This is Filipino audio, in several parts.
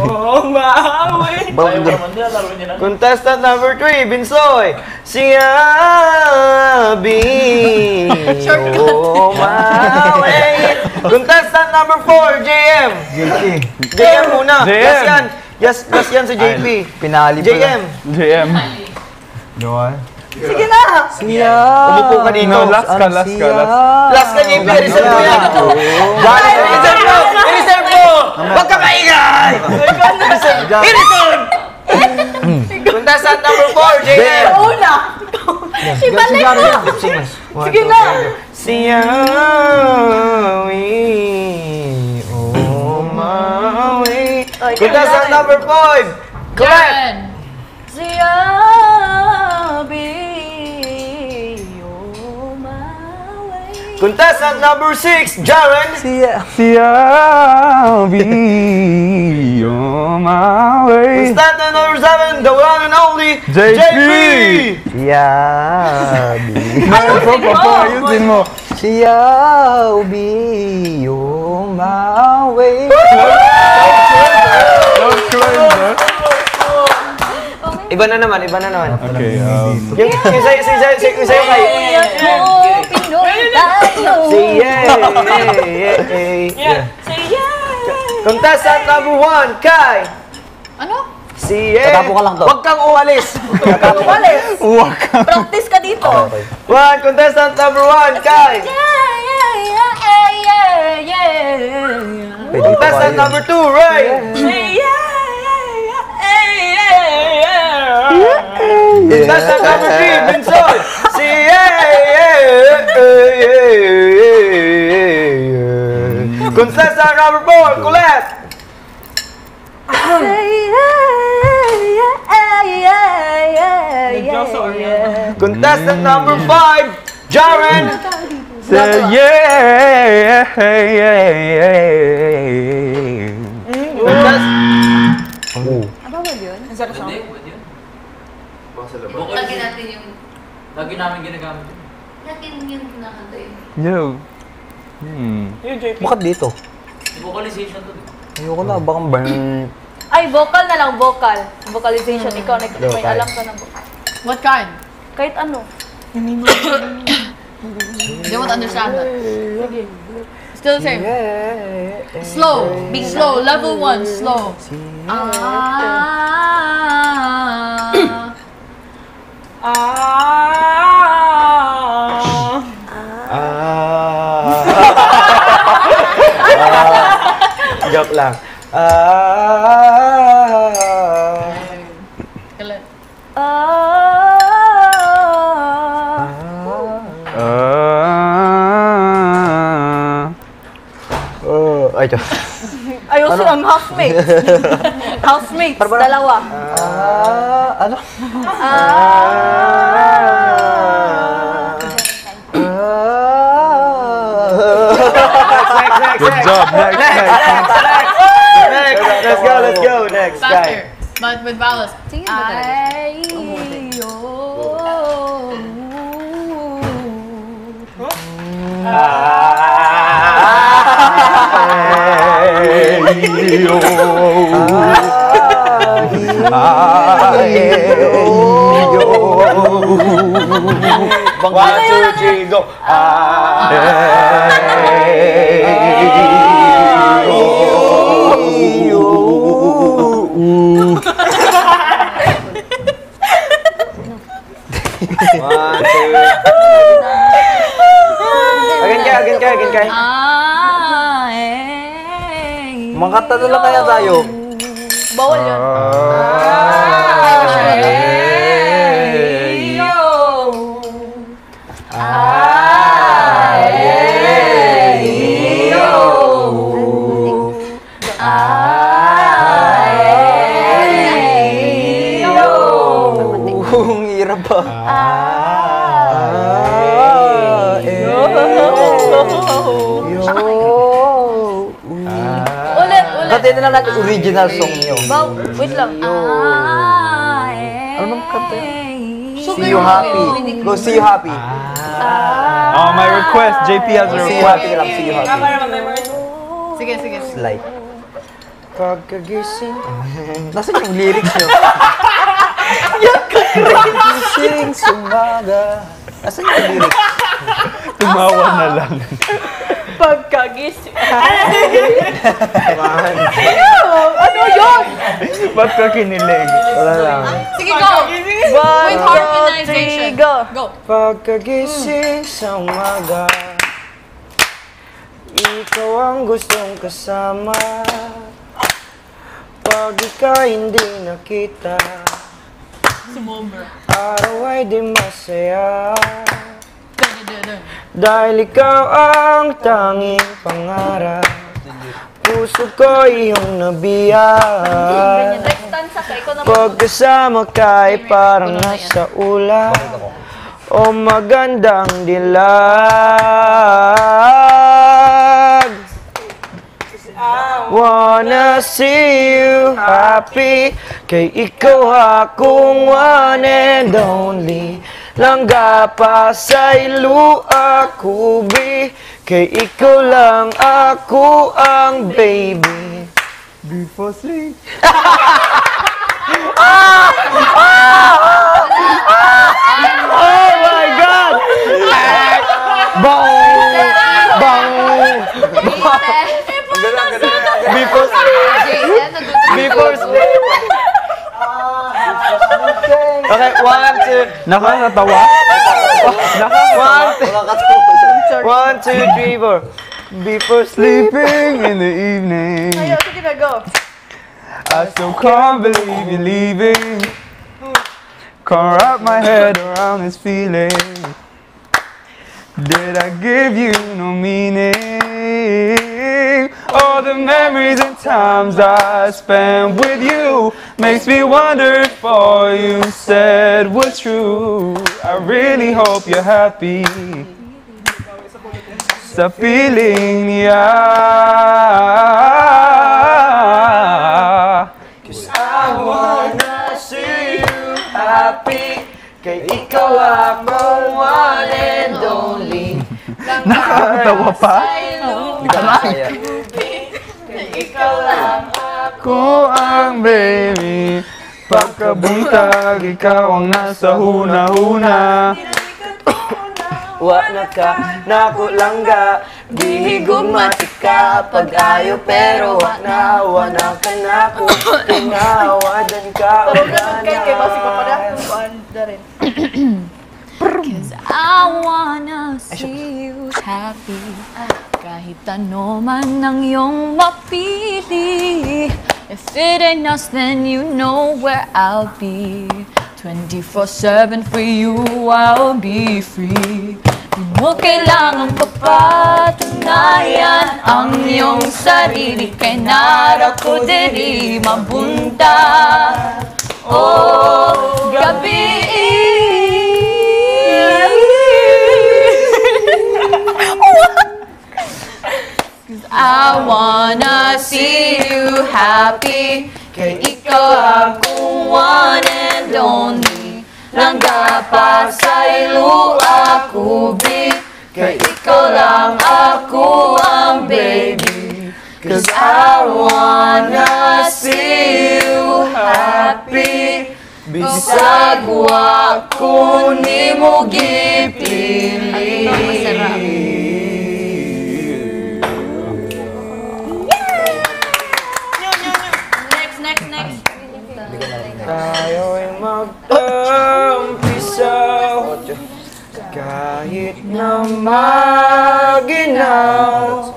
Oh, maawi. Contestant number 3, Binsoy. Siyabi. Oh, maawi. Contestant number 4, JM. JM muna. JM. Yes yan si JP. Pinali pa JM. JM. Sige na. Siya. Umupo ka dito. No, last ka. Last ka, JP. Reserve mo yan. Reserve mo. I-reserve mo. Huwag ka maingay. I-reserve. Contestant number 4, JM. Una. Ibalik mo. Sige na. Siyawi. Oh, mawi. Contestant number 5, Colette. Contestant number 6, Jaren. Siyabi. Oh, my way. Contestant number 7, the one and only JP. Siyabi. Ayusin mo. Siyabi. Oh, my way. Iba na naman. Okay, Yung sa'yo kay... Contestant number 1, Kai. Ano? Tatapo ka lang to. Huwag kang umalis. Umalis. Practice ka dito. Contestant number 1, Kai. Contestant number 2, Ray. Contestant number 3, Binsoy. Contestant number 4, Colette. Contestant number 5, Jaren. Say yeah. Bawal yun? Lagi natin yung... Lagi namin ginagamit. Lagi yung kinakanta yun. Yo. Bakit dito? Vocalization to. Ayoko na, baka burn. Ay, vocal na lang, vocal. Vocalization, ikaw na may alam ka ng vocal. What kind? Kahit ano. They won't understand that. Still the same. Slow. Be slow. Level 1. Slow. Joke lang. Galit. Ay, Diyos. Ayusin ang housemates. Housemates, dalawa. Ano? Good job. Next. Let's go. Next, guy. Faster. But with vowels. One, two, three, go. One, two. Again, kay. Makata na lang kaya tayo. Bawal yun. Ang hirap pa. Ulit. Kantayin na lang natin original song nyo. Wait lang. Ano nang kanta yun? See you happy. Go, see you happy. My request. JP has a See you request. happy lang, see you happy. Sige. Slide. Pagkagising. Nasaan yung lyrics nyo? Pagkagising sa umaga. Nasaan yung lyrics? Tumawa na lang. Pagkagising. Ano yun? Ba't ka kinilig? Wala lang. Sige, go! With harmonization. Go! Pagkagising sa umaga, ikaw ang gustong kasama. Pag ika'y hindi nakita, araw ay di masaya. Dahil ikaw ang tanging pangarap, puso ko iyong nabiyag. Next stanza ka, ikaw na Pagkasama ka ay parang nasa ulap o magandang dilag. Wanna see you happy, kay ikaw akong one and only. Langga pa sa ilo ako, kay ikaw lang ako ang baby. Before sleep. Oh my God! Bang! Bang! Before sleep! Before sleep! Okay, 1, 2. Nakakatawa? One, two, 3, 4. Before Sleeping in the evening. Ayaw, sige na, go. I still can't believe you're leaving. Can't wrap my head around this feeling. Did I give you no meaning? All the memories and times I spent with you makes me wonder if all you said was true. I really hope you're happy. Sa feeling niya. I wanna see you happy, kay ikaw ako one and only. Nakakatawa pa? Ikaw lang Ko ang baby. Pagkabuntag, ikaw ang nasa huna-huna. wa na ka, nako langga. Bihigog matika, pag-ayo pero wa na ka nako. Tinawadan ka, Pero ganun kay basi pa pala. Anda rin. Cause I wanna see you happy. Kahit ano man ang iyong mapili. If it ain't us, then you know where I'll be. 24/7 for you, I'll be free. Di mo kailangang papatunayan ang iyong sarili. Kay nara ko diri mabunta. Oh, gabi. I wanna see you happy. Kay ikaw akong one and only. Langga pa sa ilo ako, big. Kay ikaw lang ako ang baby. Cause I wanna see you happy. Bisag wa ko nimo gipili. Next. Tayo'y magtampisaw kahit na maginaw,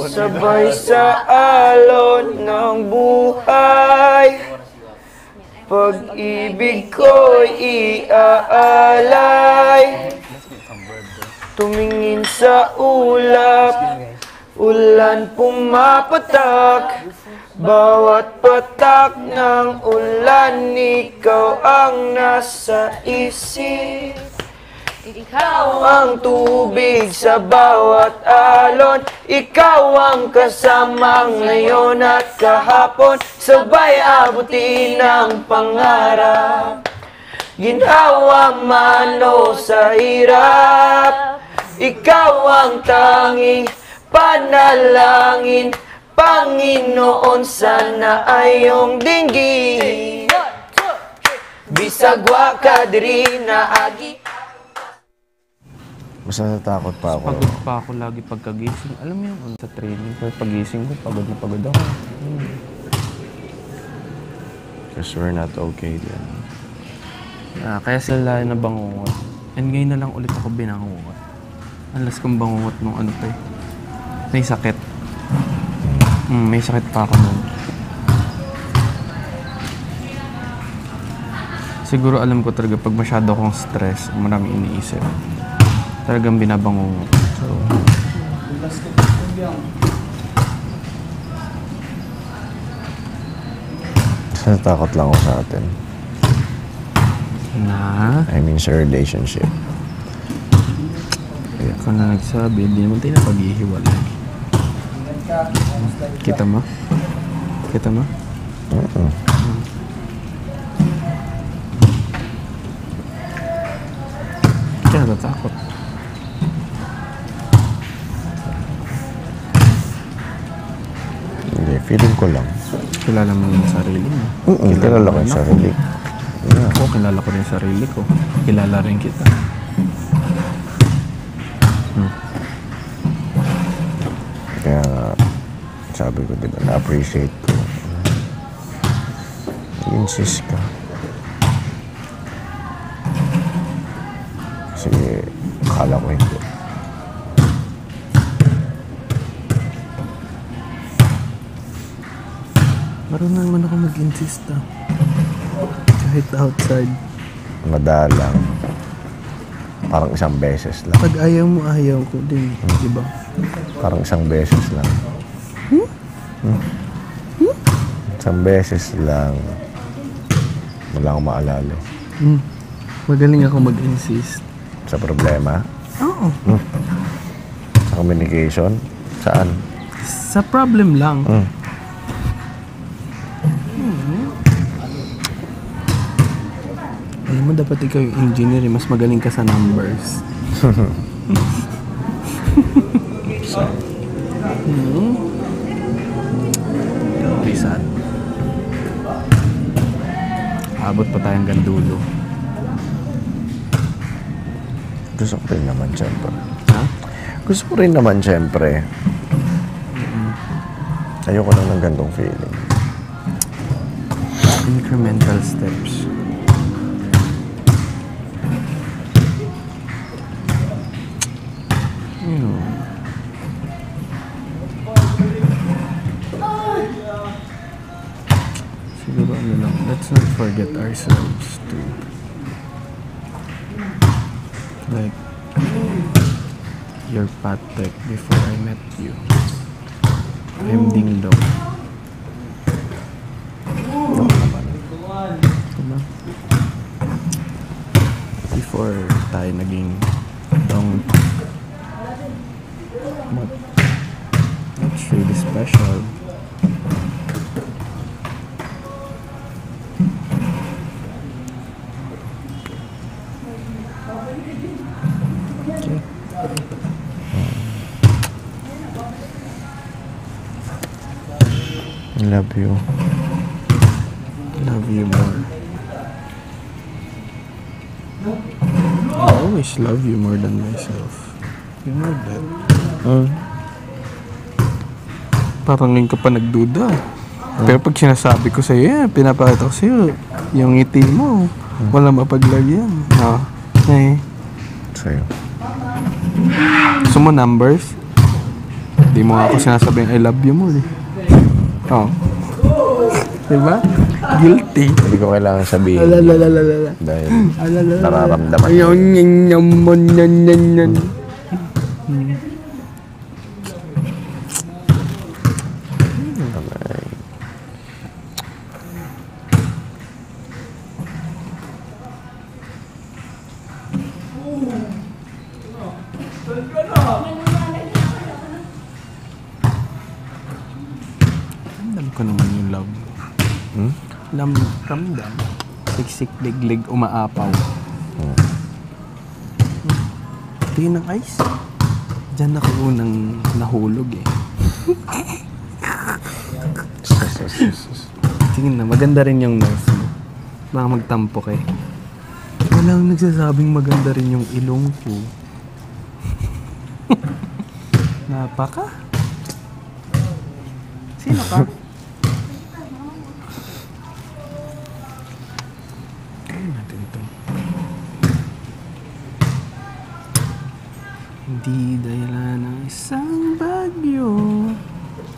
sabay sa alon ng buhay. Pag-ibig ko'y iaalay, tumingin sa ulap, ulan pumapatak. Bawat patak ng ulan, ikaw ang nasa isip. Ikaw ang tubig sa bawat alon. Ikaw ang kasamang ngayon at kahapon. Sabay abutin ang pangarap. Ginhawa man o sa hirap. Ikaw ang tanging panalangin. Panginoon, sana ay iyong dinggin. Bisag wa ka diri na agi. Mas natatakot pa ako. Pagod pa ako lagi pagkagising. Alam mo yung sa training, pero pagising ko, pagod na pagod ako. Because we're not okay din. Kaya sila na bangungot. And ngayon na lang ulit ako binangungot. Alas kong bangungot nung ano to eh. May sakit. May sakit pa ako nun. Siguro alam ko talaga pag masyado akong stress, marami iniisip. Talagang binabangungot. So, Natatakot lang ako sa atin. I mean, sa relationship. Ikaw na nagsabi, hindi naman tayo napag-ihiwalay. Kita mo? Kita mo? Kaya natatakot. Hindi, feeling ko lang. Kilala mo yung sarili mo. Kilala ko yung sarili. Ako, kilala ko rin yung sarili ko. Kilala rin kita. Kaya nga, sabi ko diba, na-appreciate ko. Insist ka. Kasi, akala ko hindi. Marunong naman ako mag-insist kahit outside. Madalang. Parang isang beses lang. Pag ayaw mo, ayaw ko din. Diba? Parang isang beses lang. Isang beses lang. Wala akong maalala. Magaling ako mag-insist. Sa problema? Oo. Sa communication? Saan? Sa problem lang. Alam mo, dapat ikaw yung engineer, mas magaling ka sa numbers. Very sad. Abot pa tayong gandulo. Gusto ko rin naman, siyempre. Ha? Gusto ko rin naman, siyempre. Ayoko lang ng gandong feeling. Incremental steps. Siguro ano lang, let's not forget ourselves too. Like, your Patek before I met you. I'm Ding Dong. Diba? Before tayo naging dong, that's really special. Okay. I love you. Love you more. I always love you more than myself. You know that. Parang ngayon ka pa nagduda. Pero pag sinasabi ko sa'yo, pinapakita ko sa'yo, yung ngiti mo, walang mapaglagyan. Sa'yo. Gusto mo numbers? Di mo nga ako sinasabing I love you mo eh. Oh. Diba? Guilty. Hindi ko kailangan sabihin. Alalalala. Dahil nararamdaman ko. Yan. Ramdam ko naman yung love. Ramdam. Siksik, liglig, umaapaw. Tingin ng ice. Diyan ako unang nahulog eh. Tingin na, maganda rin yung nose mo. Baka magtampo kay. Walang nagsasabing maganda rin yung ilong ko. Napaka? Sino ka? Kaya natin ito. Hindi dahilan ng isang bagyo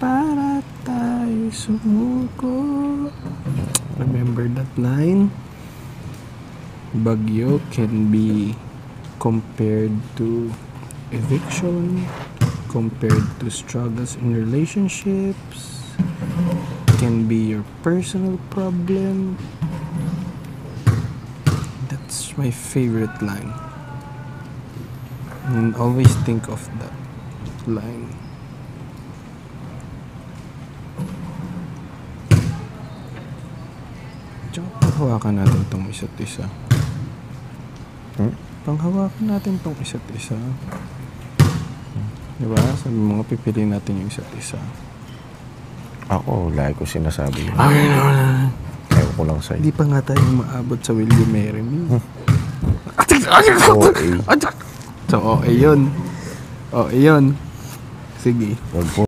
para tayo sumuko. Remember that line? Bagyo can be compared to eviction, compared to struggles in relationships, can be your personal problem. That's my favorite line. And always think of that line. Tsaka panghawakan natin itong isa't isa. Panghawakan natin itong isa't isa. Diba? Sabi mo nga, pipiliin natin yung isa't isa. Ako, lagi ko sinasabi yun. Ayaw ko lang sa'yo. Hindi pa nga tayo maabot sa Will You Marry Me. OA. So, okay yun. Okay yun. Sige. Wag po.